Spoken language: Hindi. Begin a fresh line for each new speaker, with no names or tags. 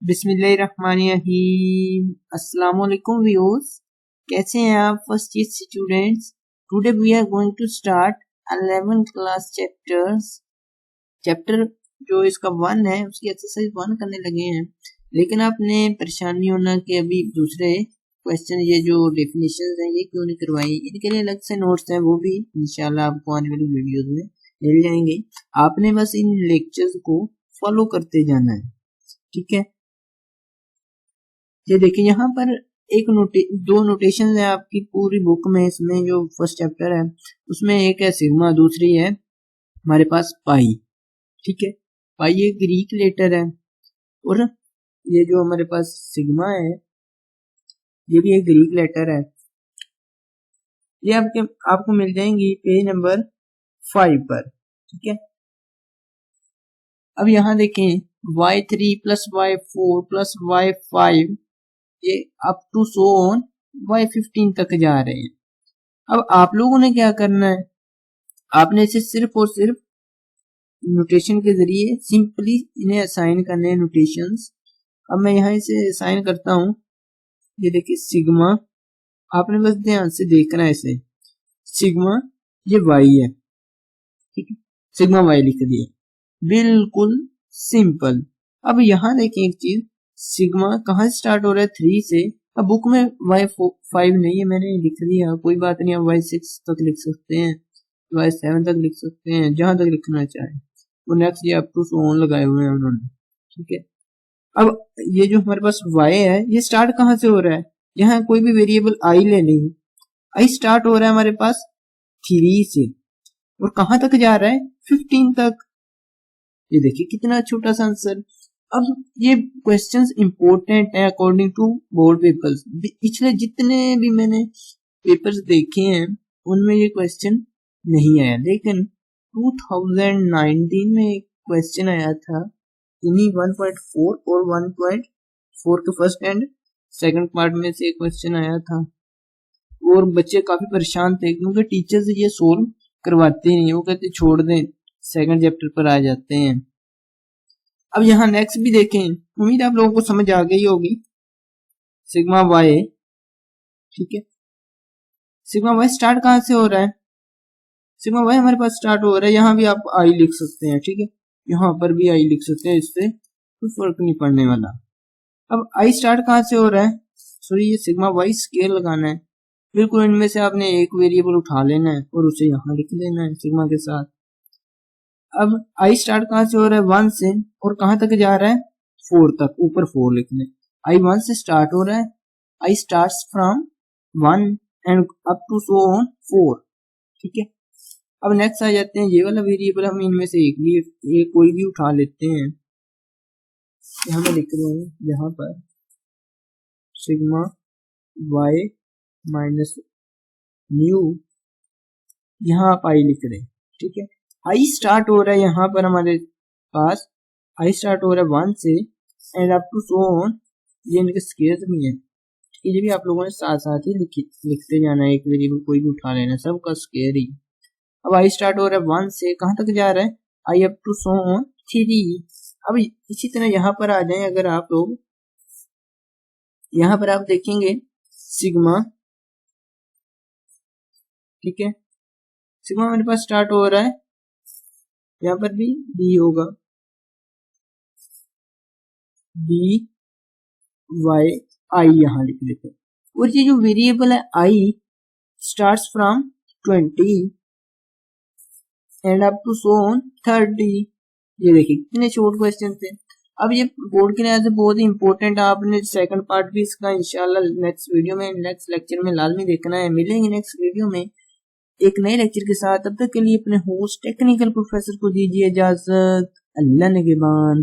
बिस्मिल्लाहिर्रहमानिर्रहीम। अस्सलाम वालेकुम व्यूअर्स, कैसे हैं आप first year students. Today we are going to start 11th class chapter जो इसका 1 है उसकी एक्सरसाइज 1 करने लगे हैं। लेकिन आपने परेशान नहीं होना कि अभी दूसरे क्वेश्चन ये जो डेफिनेशंस हैं ये क्यों नहीं करवाई, इनके लिए अलग से नोट्स हैं, वो भी इंशाल्लाह आपको आने वाली वीडियोस में मिल जाएंगे। आपने बस इन लेक्चर्स को फॉलो करते जाना है, ठीक है। ये देखिए यहाँ पर दो नोटेशन है आपकी पूरी बुक में। इसमें जो फर्स्ट चैप्टर है उसमें एक है सिग्मा, दूसरी है हमारे पास पाई, ठीक है। पाई एक ग्रीक लेटर है और ये जो हमारे पास सिग्मा है ये भी एक ग्रीक लेटर है। ये आपको मिल जाएंगी पेज नंबर 5 पर, ठीक है। अब यहाँ देखें y3 plus y4 plus y5 ये up to so on y15 तक जा रहे हैं। अब आप लोगों ने क्या करना है, आपने इसे सिर्फ और सिर्फ नोटेशन के जरिए सिंपली इन्हें असाइन करने हैं नोटेशंस। अब मैं यहाँ इसे असाइन करता हूँ। ये देखिए सिग्मा, आपने बस ध्यान से देखना है इसे। सिग्मा ये y है, ठीक है, सिग्मा y लिख दिए, बिल्कुल सिंपल। अब यहाँ देखिए एक चीज, सिग्मा कहाँ से स्टार्ट हो रहा है 3 से। अब बुक में y5 नहीं है, मैंने लिख दिया, कोई बात नहीं। आप y6 तक लिख सकते हैं, y7 तक लिख सकते हैं, जहां तक लिखना चाहे। वो नेक्स्ट ये अप टू सो ऑन लगाए हुए हैं उन्होंने, ठीक है। अब ये जो हमारे पास y है ये स्टार्ट कहाँ से हो रहा है, यहाँ कोई भी वेरिएबल i ले लेंगे, i स्टार्ट हो रहा है हमारे पास 3 से और कहाँ तक जा रहा है 15 तक। ये देखिए कितना छोटा सा आंसर। अब ये क्वेश्चंस इंपॉर्टेंट है अकॉर्डिंग टू बोर्ड पेपर्स। पिछले जितने भी मैंने पेपर्स देखे हैं उनमें ये क्वेश्चन नहीं आया, लेकिन 2019 में एक क्वेश्चन आया था इन्हीं 1.4 और 1.4 के फर्स्ट एंड सेकंड पार्ट में से एक क्वेश्चन आया था और बच्चे काफी परेशान थे क्योंकि टीचर्स ये सोल्व करवाते नहीं, वो कहते छोड़ दें, सेकंड चैप्टर पर आ जाते हैं। अब यहाँ नेक्स्ट भी देखें, उम्मीद आप लोगों को समझ आ गई होगी। सिग्मा वाई, ठीक है, सिग्मा वाई स्टार्ट कहाँ से हो रहा है, सिग्मा वाई हमारे पास स्टार्ट हो रहा है, यहाँ भी आप आई लिख सकते हैं, ठीक है, यहाँ पर भी आई लिख सकते हैं, इससे कोई फर्क नहीं पड़ने वाला। अब आई स्टार्ट कहाँ से हो रहा है, सॉरी ये सिग्मा वाई स्केल लगाना है, बिल्कुल इनमें से आपने एक वेरिएबल उठा लेना है और उसे यहाँ लिख देना है सिग्मा के साथ। अब आई स्टार्ट कहाँ से हो रहा है 1 से और कहाँ तक जा रहा है 4 तक, ऊपर 4 लिखने। आई 1 से स्टार्ट हो रहा है, i starts from 1 and up to so on 4, ठीक है। अब नेक्स्ट आ जाते हैं ये वाला वेरिएबल, हम इनमें से एक कोई भी उठा लेते हैं। यहाँ मैं लिख रहा हूँ यहाँ पर सिग्मा वाई माइनस न्यू, यहाँ आप आई लिख रहे हैं, ठीक है। आई स्टार्ट हो रहा है यहाँ पर हमारे पास, आई स्टार्ट हो रहा है 1 से and up to so on, ये इनके स्केयर में है, ये भी आप लोगों ने साथ साथ ही लिखते जाना है, एक वेरिएबल कोई भी उठा लेना, सबका स्केयर ही। अब आई स्टार्ट हो रहा है 1 से कहाँ तक जा रहा है, i up to so on 3। अब इसी तरह यहाँ पर आ जाए, अगर आप लोग यहाँ पर आप देखेंगे सिग्मा, ठीक है, सिग्मा मेरे पास स्टार्ट हो रहा है, यहाँ पर भी बी होगा, बी वाई आई यहाँ लिख लेते हैं। और ये जो वेरिएबल है i starts from 20 and up to so on 30। ये देखिए कितने शॉर्ट क्वेश्चन थे। अब ये बोर्ड के लिहाज से बहुत ही इंपॉर्टेंट है, आपने सेकंड पार्ट भी इसका इंशाल्लाह नेक्स्ट वीडियो में, नेक्स्ट लेक्चर में लाजमी देखना है। मिलेंगे नेक्स्ट वीडियो में एक नए लेक्चर के साथ, तब तक के लिए अपने होस्ट टेक्निकल प्रोफेसर को दीजिए इजाजत। अल्लाह निगहबान।